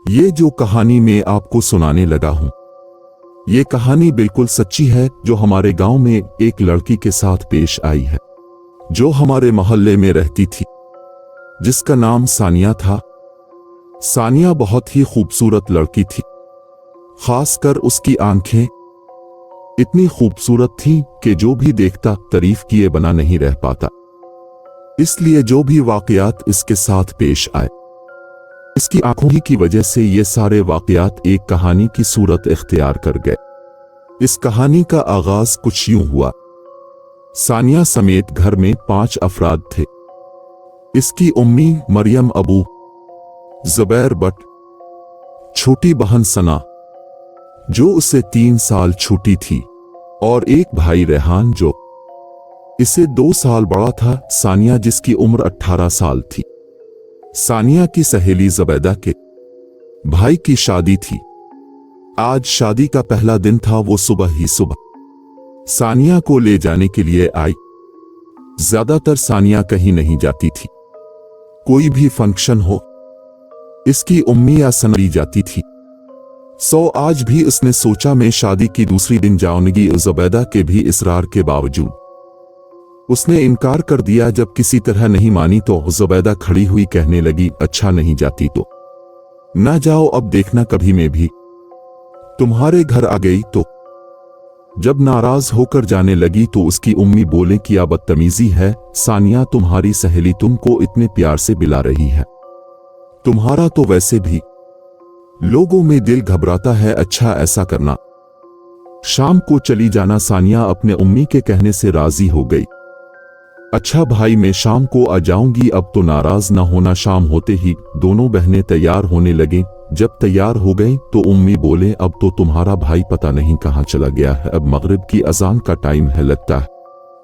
ये जो कहानी मैं आपको सुनाने लगा हूं, ये कहानी बिल्कुल सच्ची है जो हमारे गांव में एक लड़की के साथ पेश आई है, जो हमारे मोहल्ले में रहती थी, जिसका नाम सानिया था। सानिया बहुत ही खूबसूरत लड़की थी, खासकर उसकी आंखें इतनी खूबसूरत थीं कि जो भी देखता तारीफ किए बना नहीं रह पाता। इसलिए जो भी वाकयात इसके साथ पेश आए, इसकी आंखों ही की वजह से ये सारे वाकयात एक कहानी की सूरत इख्तियार कर गए। इस कहानी का आगाज कुछ यूं हुआ। सानिया समेत घर में 5 अफराद थे। इसकी उम्मी मरियम, अबू जुबैर बट, छोटी बहन सना जो उससे 3 साल छोटी थी, और एक भाई रेहान जो इससे 2 साल बड़ा था। सानिया जिसकी उम्र 18 साल थी। सानिया की सहेली ज़ुबैदा के भाई की शादी थी। आज शादी का पहला दिन था। वो सुबह ही सुबह सानिया को ले जाने के लिए आई। ज्यादातर सानिया कहीं नहीं जाती थी, कोई भी फंक्शन हो इसकी उम्मी या सनरी जाती थी। आज भी उसने सोचा मैं शादी की दूसरी दिन जाऊंगी। ज़ुबैदा के भी इसरार के बावजूद उसने इनकार कर दिया। जब किसी तरह नहीं मानी तो ज़ुबैदा खड़ी हुई कहने लगी, अच्छा नहीं जाती तो ना जाओ, अब देखना कभी मैं भी तुम्हारे घर आ गई तो। जब नाराज होकर जाने लगी तो उसकी उम्मी बोले, क्या बदतमीजी है सानिया, तुम्हारी सहेली तुमको इतने प्यार से बुला रही है, तुम्हारा तो वैसे भी लोगों में दिल घबराता है, अच्छा ऐसा करना शाम को चली जाना। सानिया अपने उम्मी के कहने से राजी हो गई। अच्छा भाई, मैं शाम को आ जाऊंगी, अब तो नाराज ना होना। शाम होते ही दोनों बहनें तैयार होने लगीं। जब तैयार हो गई तो उम्मी बोले, अब तो तुम्हारा भाई पता नहीं कहां चला गया है, अब मगरिब की अजान का टाइम है, लगता है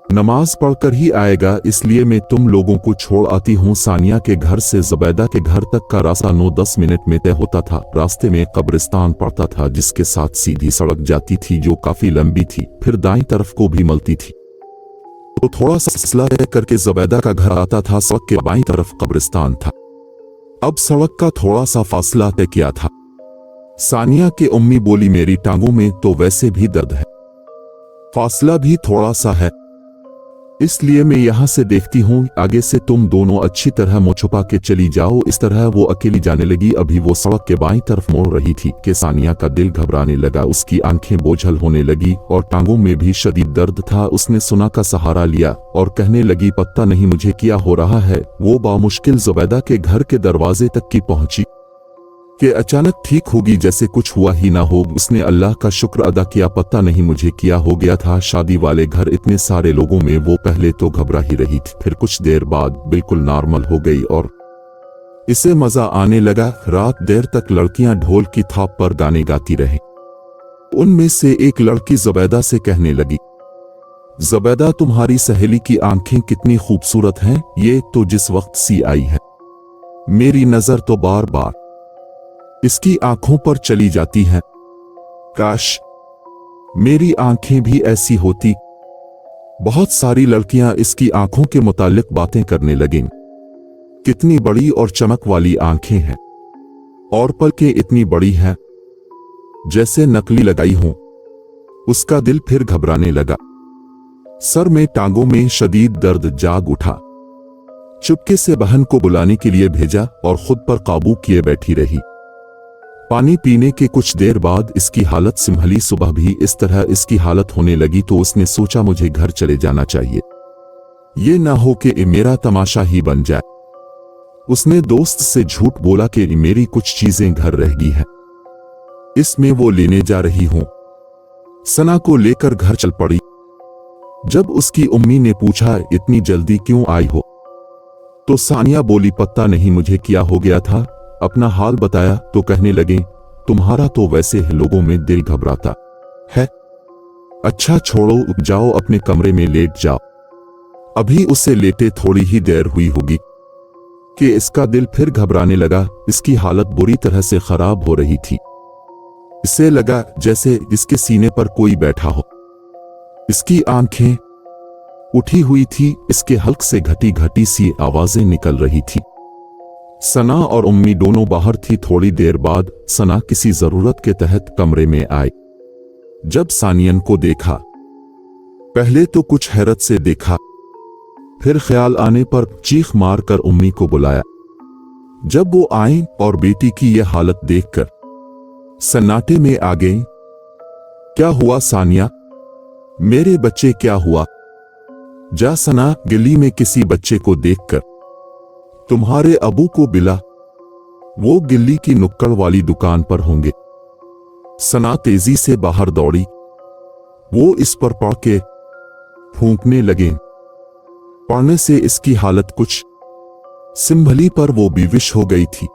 नमाज पढ़कर ही आएगा, इसलिए मैं तुम लोगों को छोड़ आती हूं। सानिया के घर से ज़ुबैदा के घर तक का रास्ता 9-10 मिनट में तय होता था। रास्ते में कब्रिस्तान पड़ता था, जिसके साथ सीधी सड़क जाती थी जो काफी लंबी थी, फिर दाईं तरफ को भी मिलती थी। तो थोड़ा सा फासला तय करके ज़ुबैदा का घर आता था। सड़क के बाईं तरफ कब्रिस्तान था। अब सड़क का थोड़ा सा फासला तय किया था। सानिया के उम्मी बोली, मेरी टांगों में तो वैसे भी दर्द है, फासला भी थोड़ा सा है, इसलिए मैं यहां से देखती हूं, आगे से तुम दोनों अच्छी तरह मुंह छुपा के चली जाओ। इस तरह वो अकेली जाने लगी। अभी वो सड़क के बाईं तरफ मोड़ रही थी कि सानिया का दिल घबराने लगा, उसकी आंखें बोझल होने लगी और टांगों में भी शदीद दर्द था। उसने सुना का सहारा लिया और कहने लगी, पता नहीं मुझे क्या हो रहा है। वो बामुश्किल ज़ुबैदा के घर के दरवाजे तक की पहुंची कि अचानक ठीक होगी जैसे कुछ हुआ ही ना हो। उसने अल्लाह का शुक्र अदा किया, पता नहीं मुझे क्या हो गया था। शादी वाले घर इतने सारे लोगों में वो पहले तो घबरा ही रही थी, फिर कुछ देर बाद बिल्कुल नॉर्मल हो गई और इसे मजा आने लगा। रात देर तक लड़कियां ढोल की थाप पर गाने गाती रहीं। उनमें से एक लड़की ज़ुबैदा से कहने लगी, ज़ुबैदा तुम्हारी सहेली की आंखें कितनी खूबसूरत हैं, ये तो जिस वक्त सी आई है, मेरी नजर तो बार बार इसकी आंखों पर चली जाती है, काश मेरी आंखें भी ऐसी होती। बहुत सारी लड़कियां इसकी आंखों के मुतालिक बातें करने लगीं। कितनी बड़ी और चमक वाली आंखें हैं, और पलकें इतनी बड़ी हैं जैसे नकली लगाई हों। उसका दिल फिर घबराने लगा। सर में टांगों में शदीद दर्द जाग उठा। चुपके से बहन को बुलाने के लिए भेजा और खुद पर काबू किए बैठी रही। पानी पीने के कुछ देर बाद इसकी हालत संभली। सुबह भी इस तरह इसकी हालत होने लगी तो उसने सोचा मुझे घर चले जाना चाहिए, ये ना हो कि मेरा तमाशा ही बन जाए। उसने दोस्त से झूठ बोला कि मेरी कुछ चीजें घर रह गई हैं, इसमें वो लेने जा रही हूं। सना को लेकर घर चल पड़ी। जब उसकी उम्मी ने पूछा, इतनी जल्दी क्यों आई हो, तो सानिया बोली, पता नहीं मुझे क्या हो गया था। अपना हाल बताया तो कहने लगे, तुम्हारा तो वैसे ही लोगों में दिल घबराता है, अच्छा छोड़ो, जाओ अपने कमरे में लेट जाओ। अभी उसे लेटे थोड़ी ही देर हुई होगी कि इसका दिल फिर घबराने लगा। इसकी हालत बुरी तरह से खराब हो रही थी। इसे लगा जैसे इसके सीने पर कोई बैठा हो। इसकी आंखें उठी हुई थी, इसके हल्क से घटी घटी सी आवाजें निकल रही थी। सना और उम्मी दोनों बाहर थी। थोड़ी देर बाद सना किसी जरूरत के तहत कमरे में आई। जब सानियन को देखा, पहले तो कुछ हैरत से देखा, फिर ख्याल आने पर चीख मार कर उम्मी को बुलाया। जब वो आई और बेटी की यह हालत देखकर सन्नाटे में आ गई। क्या हुआ सानिया, मेरे बच्चे, क्या हुआ? जा सना, गली में किसी बच्चे को देखकर तुम्हारे अबू को बिला, वो गिल्ली की नुक्कड़ वाली दुकान पर होंगे। सना तेजी से बाहर दौड़ी। वो इस पर पड़ के फूंकने लगे। पड़ने से इसकी हालत कुछ संभली पर वो बेहोश हो गई थी।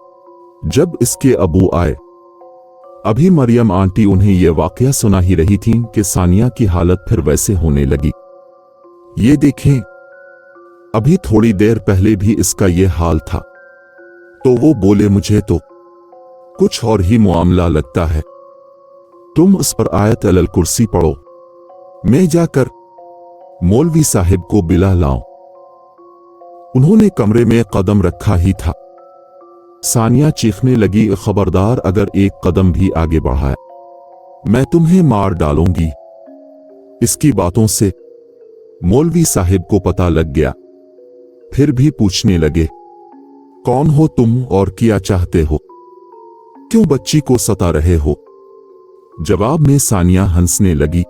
जब इसके अबू आए, अभी मरियम आंटी उन्हें यह वाकया सुना ही रही थीं कि सानिया की हालत फिर वैसे होने लगी। ये देखें, अभी थोड़ी देर पहले भी इसका ये हाल था। तो वो बोले, मुझे तो कुछ और ही मामला लगता है, तुम उस पर आयत अल कुर्सी पढ़ो, मैं जाकर मौलवी साहिब को बिला लाऊं। उन्होंने कमरे में कदम रखा ही था, सानिया चीखने लगी, खबरदार, अगर एक कदम भी आगे बढ़ाया मैं तुम्हें मार डालूंगी। इसकी बातों से मौलवी साहिब को पता लग गया। फिर भी पूछने लगे, कौन हो तुम और क्या चाहते हो? क्यों बच्ची को सता रहे हो? जवाब में सानिया हंसने लगी।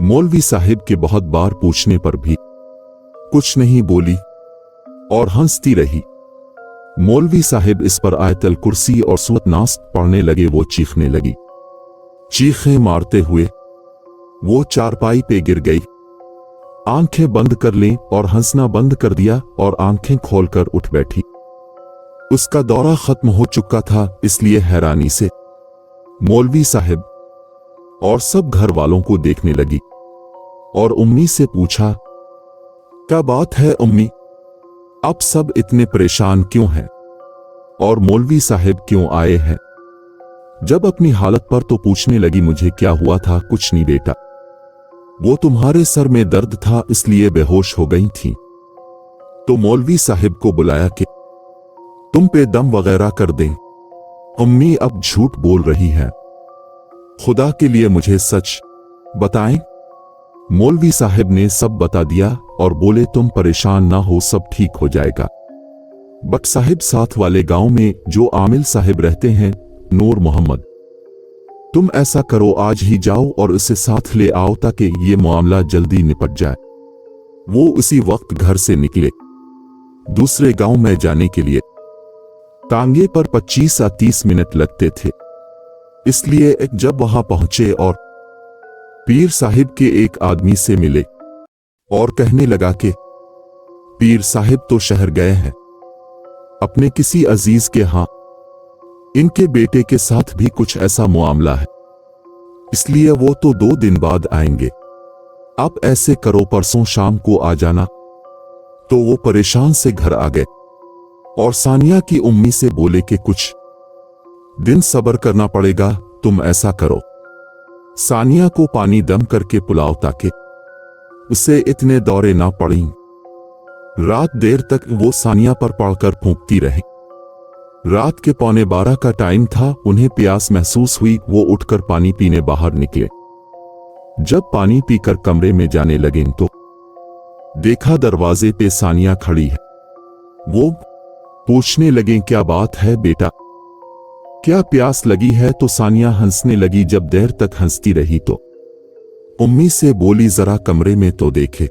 मौलवी साहिब के बहुत बार पूछने पर भी कुछ नहीं बोली और हंसती रही। मौलवी साहिब इस पर आयतल कुर्सी और सूरत नास पढ़ने लगे। वो चीखने लगी। चीखें मारते हुए वो चारपाई पे गिर गई। आंखें बंद कर ली और हंसना बंद कर दिया और आंखें खोलकर उठ बैठी। उसका दौरा खत्म हो चुका था, इसलिए हैरानी से मौलवी साहिब और सब घर वालों को देखने लगी और उम्मी से पूछा, क्या बात है उम्मी, अब सब इतने परेशान क्यों हैं और मौलवी साहिब क्यों आए हैं? जब अपनी हालत पर तो पूछने लगी, मुझे क्या हुआ था? कुछ नहीं बेटा, वो तुम्हारे सर में दर्द था इसलिए बेहोश हो गई थी। तो मौलवी साहिब को बुलाया कि तुम पे दम वगैरह कर दें। उम्मी अब झूठ बोल रही है, खुदा के लिए मुझे सच बताएं। मौलवी साहिब ने सब बता दिया और बोले, तुम परेशान ना हो, सब ठीक हो जाएगा। बट साहिब, साथ वाले गांव में जो आमिल साहिब रहते हैं, नूर मोहम्मद, तुम ऐसा करो, आज ही जाओ और उसे साथ ले आओ ताकि ये मामला जल्दी निपट जाए। वो उसी वक्त घर से निकले दूसरे गांव में जाने के लिए। टांगे पर 25 या 30 मिनट लगते थे, इसलिए जब वहां पहुंचे और पीर साहिब के एक आदमी से मिले और कहने लगा कि पीर साहिब तो शहर गए हैं अपने किसी अजीज के हां, इनके बेटे के साथ भी कुछ ऐसा मामला है, इसलिए वो तो 2 दिन बाद आएंगे। आप ऐसे करो, परसों शाम को आ जाना। तो वो परेशान से घर आ गए और सानिया की उम्मी से बोले कि कुछ दिन सब्र करना पड़ेगा, तुम ऐसा करो, सानिया को पानी दम करके पुलाओ ताकि उसे इतने दौरे ना पड़ी। रात देर तक वो सानिया पर पड़कर फूंकती रही। रात के 11:15 का टाइम था। उन्हें प्यास महसूस हुई। वो उठकर पानी पीने बाहर निकले। जब पानी पीकर कमरे में जाने लगे तो देखा दरवाजे पे सानिया खड़ी है। वो पूछने लगे, क्या बात है बेटा, क्या प्यास लगी है? तो सानिया हंसने लगी। जब देर तक हंसती रही तो उम्मी से बोली, जरा कमरे में तो देखे।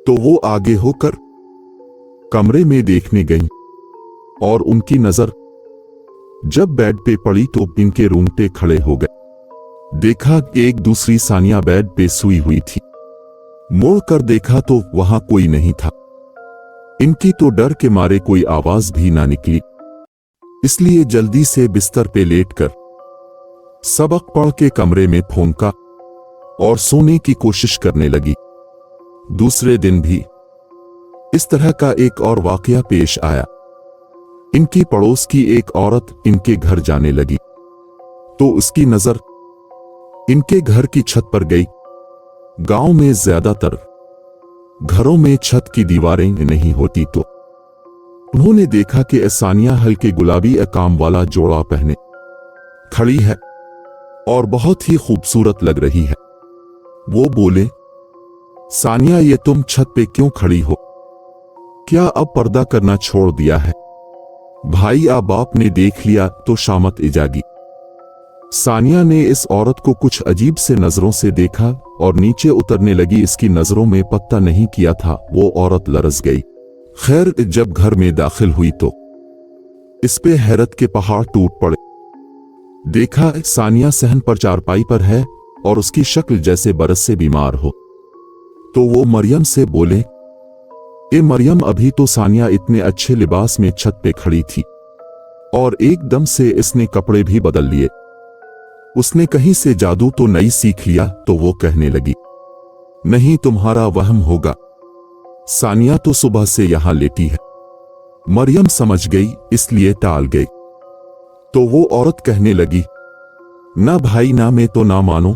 तो वो आगे होकर कमरे में देखने गई और उनकी नजर जब बेड पे पड़ी तो इनके रोंगटे खड़े हो गए। देखा कि एक दूसरी सानिया बेड पे सोई हुई थी। मोड़ कर देखा तो वहां कोई नहीं था। इनकी तो डर के मारे कोई आवाज भी ना निकली, इसलिए जल्दी से बिस्तर पे लेटकर सबक पढ़ के कमरे में फूंका और सोने की कोशिश करने लगी। दूसरे दिन भी इस तरह का एक और वाकया पेश आया। इनकी पड़ोस की एक औरत इनके घर जाने लगी तो उसकी नजर इनके घर की छत पर गई। गांव में ज्यादातर घरों में छत की दीवारें नहीं होती तो उन्होंने देखा कि सानिया हल्के गुलाबी अकाम वाला जोड़ा पहने खड़ी है और बहुत ही खूबसूरत लग रही है। वो बोले, सानिया, ये तुम छत पे क्यों खड़ी हो? क्या अब पर्दा करना छोड़ दिया है? भाई अब आपने देख लिया तो शामत जागी। सानिया ने इस औरत को कुछ अजीब से नजरों से देखा और नीचे उतरने लगी। इसकी नजरों में पत्ता नहीं किया था। वो औरत लरस गई। खैर, जब घर में दाखिल हुई तो इस पे हैरत के पहाड़ टूट पड़े। देखा सानिया सहन पर चारपाई पर है और उसकी शक्ल जैसे बरस से बीमार हो। तो वो मरियम से बोले, ए मरियम, अभी तो सानिया इतने अच्छे लिबास में छत पे खड़ी थी और एकदम से इसने कपड़े भी बदल लिए। उसने कहीं से जादू तो नहीं सीख लिया? तो वो कहने लगी, नहीं, तुम्हारा वहम होगा, सानिया तो सुबह से यहां लेटी है। मरियम समझ गई, इसलिए टाल गई। तो वो औरत कहने लगी, ना भाई ना, मैं तो ना मानो।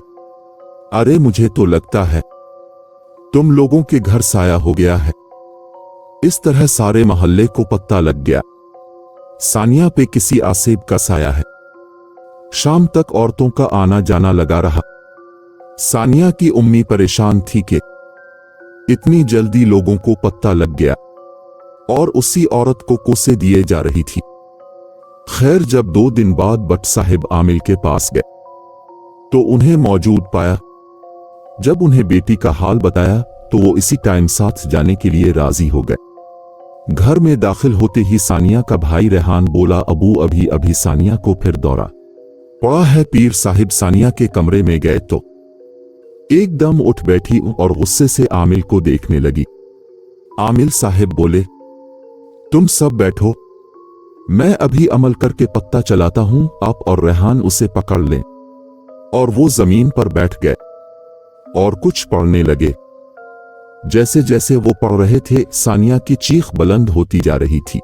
अरे मुझे तो लगता है तुम लोगों के घर साया हो गया है। इस तरह सारे मोहल्ले को पता लग गया सानिया पे किसी आसेब का साया है। शाम तक औरतों का आना जाना लगा रहा। सानिया की उम्मी परेशान थी कि इतनी जल्दी लोगों को पता लग गया और उसी औरत को कोसे दिए जा रही थी। खैर, जब 2 दिन बाद बट साहिब आमिल के पास गए तो उन्हें मौजूद पाया। जब उन्हें बेटी का हाल बताया तो वो इसी टाइम साथ जाने के लिए राजी हो गए। घर में दाखिल होते ही सानिया का भाई रेहान बोला, अबू, अभी अभी सानिया को फिर दौरा पड़ा है। पीर साहिब सानिया के कमरे में गए तो एकदम उठ बैठी और गुस्से से आमिल को देखने लगी। आमिल साहिब बोले, तुम सब बैठो, मैं अभी अमल करके पत्ता चलाता हूं, आप और रेहान उसे पकड़ लें। और वो जमीन पर बैठ गए और कुछ पढ़ने लगे। जैसे जैसे वो पढ़ रहे थे, सानिया की चीख बुलंद होती जा रही थी।